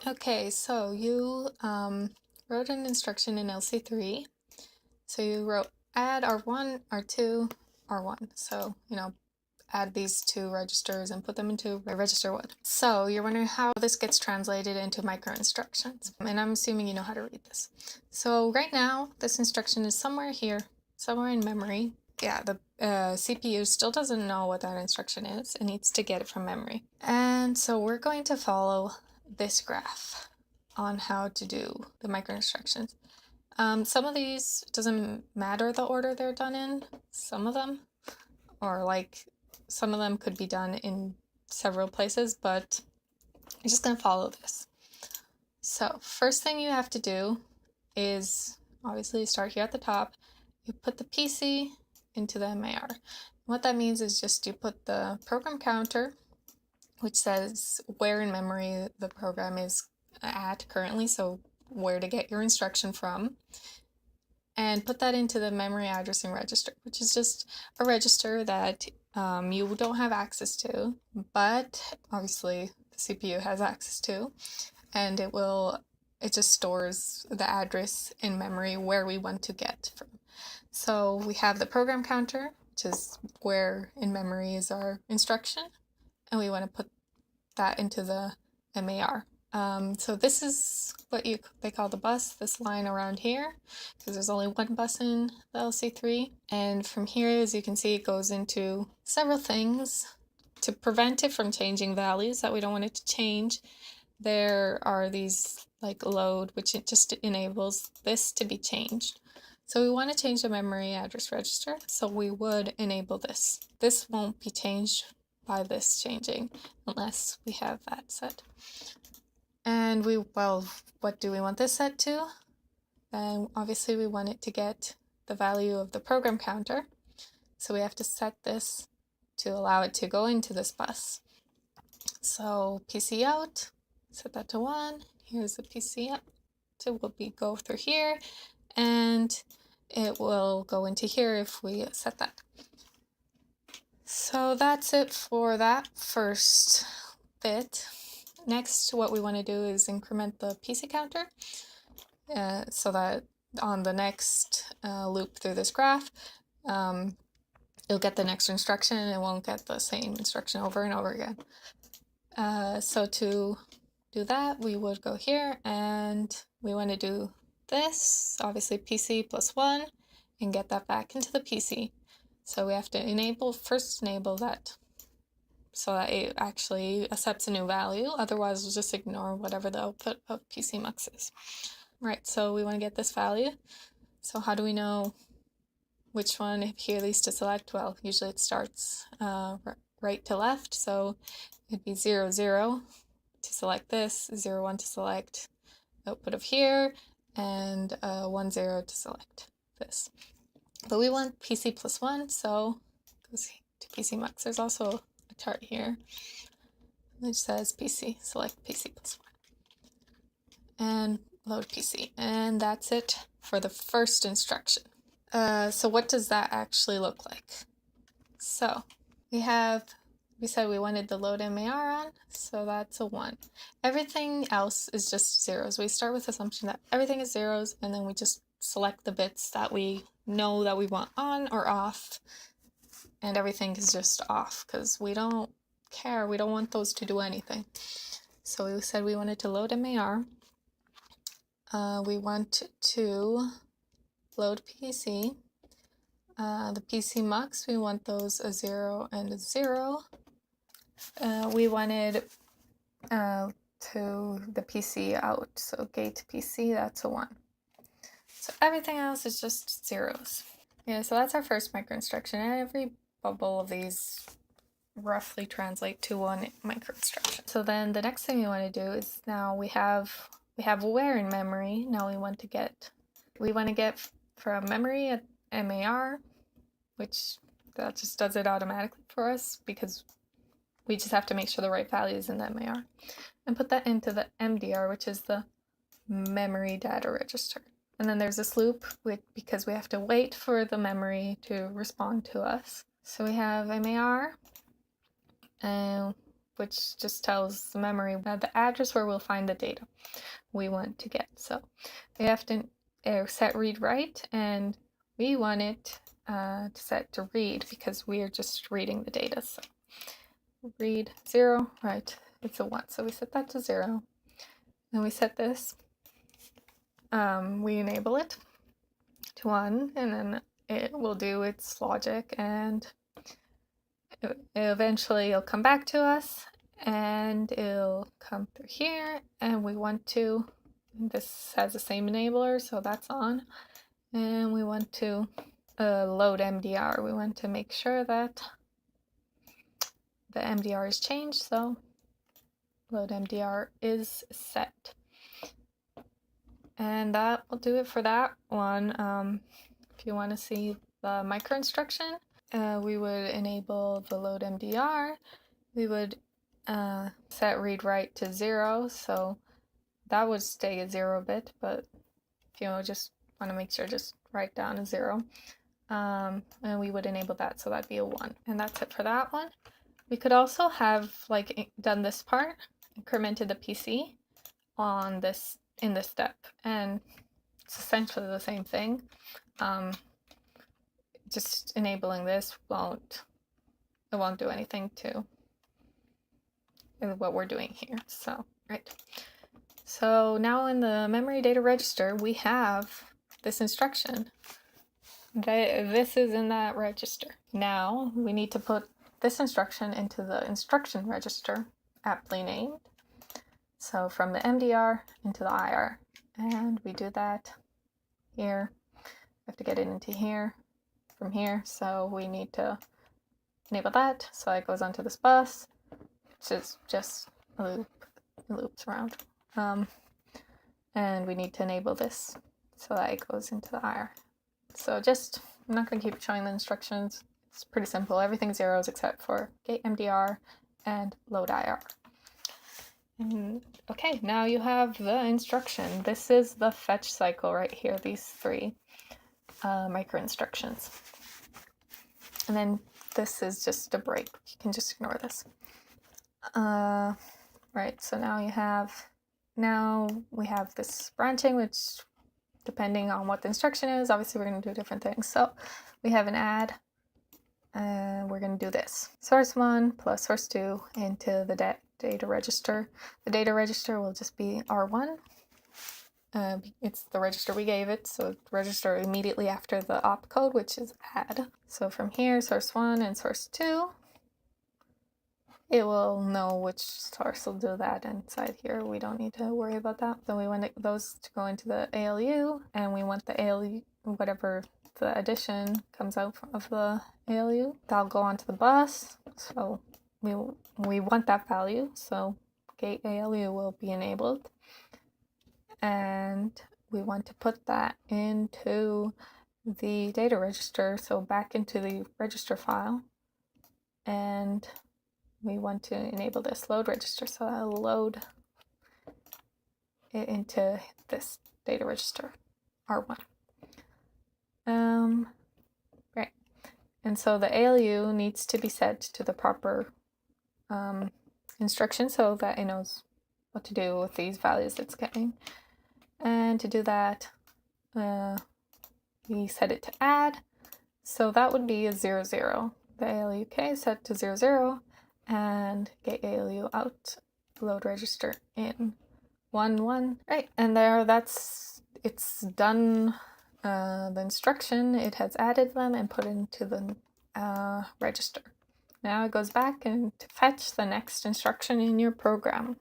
Okay, so you wrote an instruction in LC-3. So you wrote add R1, R2, R1. So, add these two registers and put them into register 1. So you're wondering how this gets translated into micro instructions. And I'm assuming you know how to read this. So right now, this instruction is somewhere here, somewhere in memory. Yeah, the CPU still doesn't know what that instruction is. It needs to get it from memory. And so we're going to follow this graph on how to do the micro instructions. Some of these, doesn't matter the order they're done in, some of them, or like some of them could be done in several places, but I'm just going to follow this. So first thing you have to do is obviously start here at the top. You put the PC into the MAR. What that means is just you put the program counter, which says where in memory the program is at currently, so where to get your instruction from, and put that into the memory addressing register, which is just a register that you don't have access to, but obviously the CPU has access to, and it just stores the address in memory where we want to get from. So we have the program counter, which is where in memory is our instruction, and we want to put that into the MAR. So this is what they call the bus, this line around here, because there's only one bus in the LC-3. And from here, as you can see, it goes into several things. To prevent it from changing values that we don't want it to change, there are these like load, which it just enables this to be changed. So we want to change the memory address register, so we would enable this. This won't be changed by this changing unless we have that set. And what do we want this set to? And obviously we want it to get the value of the program counter. So we have to set this to allow it to go into this bus. So PC out, set that to 1. Here's the PC out. So we'll go through here, and it will go into here if we set that. So that's it for that first bit. Next, what we want to do is increment the PC counter so that on the next loop through this graph, it'll get the next instruction and it won't get the same instruction over and over again. So to do that, we would go here and we want to do this, obviously PC plus 1, and get that back into the PC. So we have to first enable that so that it actually accepts a new value. Otherwise, we'll just ignore whatever the output of PCMux is. Right, so we want to get this value. So how do we know which one here least to select? Well, usually it starts right to left, so it'd be 0, 0 to select this, 0, 1 to select output of here, and 1, 0 to select this. But we want PC plus 1, so it goes to PCMux. There's also a chart here which says PC, select PC plus 1, and load PC. And that's it for the first instruction. So what does that actually look like? So we said we wanted the load MAR on, so that's a 1. Everything else is just zeros. We start with the assumption that everything is zeros, and then we just select the bits that we know that we want on or off, and everything is just off because we don't care. We don't want those to do anything. So we said we wanted to load MAR. We want to load PC. The PCMux, we want those a 0 and a 0. We wanted to the PC out, so gate PC, that's a 1. So everything else is just zeros. Yeah, so that's our first micro instruction, and every bubble of these roughly translate to one micro instruction. So then the next thing we want to do is, now we have where in memory. Now we want to get from memory at MAR, which that just does it automatically for us because we just have to make sure the right value is in the MAR, and put that into the MDR, which is the memory data register. And then there's this loop because we have to wait for the memory to respond to us. So we have MAR, and which just tells the memory the address where we'll find the data we want to get. So we have to set read write, and we want it to set to read because we are just reading the data. So read 0, right, it's a 1, so we set that to 0. And we set this, we enable it to 1, and then it will do its logic, and eventually it'll come back to us, and it'll come through here, and we want to, this has the same enabler, so that's on, and we want to load MDR. We want to make sure that the MDR is changed, so load MDR is set. And that will do it for that one. If you want to see the micro instruction, we would enable the load MDR. We would set read write to 0, so that would stay a 0-bit, but if you just want to make sure, just write down a 0. And we would enable that, so that'd be a 1. And that's it for that one. We could also have like done this part, incremented the PC on this in this step, and it's essentially the same thing. Just enabling this won't do anything to what we're doing here. So right. So now in the memory data register, we have this instruction. This is in that register. Now we need to put this instruction into the instruction register, aptly named. So from the MDR into the IR, and we do that here. We have to get it into here from here, so we need to enable that, so it goes onto this bus, which is just a loop, it loops around. And we need to enable this so that it goes into the IR. So I'm not going to keep showing the instructions. It's pretty simple. Everything's zeros except for gate MDR and load IR. And okay, now you have the instruction. This is the fetch cycle right here, these 3 micro instructions. And then this is just a break. You can just ignore this. Right, so now we have this branching, which depending on what the instruction is, obviously we're going to do different things. So we have an add, and we're going to do this. Source 1 plus source 2 into the data register. The data register will just be R1. It's the register we gave it, so register immediately after the opcode, which is add. So from here, source 1 and source 2, it will know which source will do that inside here. We don't need to worry about that. So we want those to go into the ALU, and we want the ALU, whatever the addition comes out of the ALU, that'll go onto the bus. So we want that value, so gate ALU will be enabled. And we want to put that into the data register, so back into the register file, and we want to enable this load register, so I'll load it into this data register, R1. Right, and so the ALU needs to be set to the proper instruction so that it knows what to do with these values it's getting. And to do that, we set it to add, so that would be a 0, 0. The ALUK is set to 0, 0, and get ALU out, load register in 1, 1. Right, and there, it's done the instruction. It has added them and put into the register. Now it goes back and to fetch the next instruction in your program.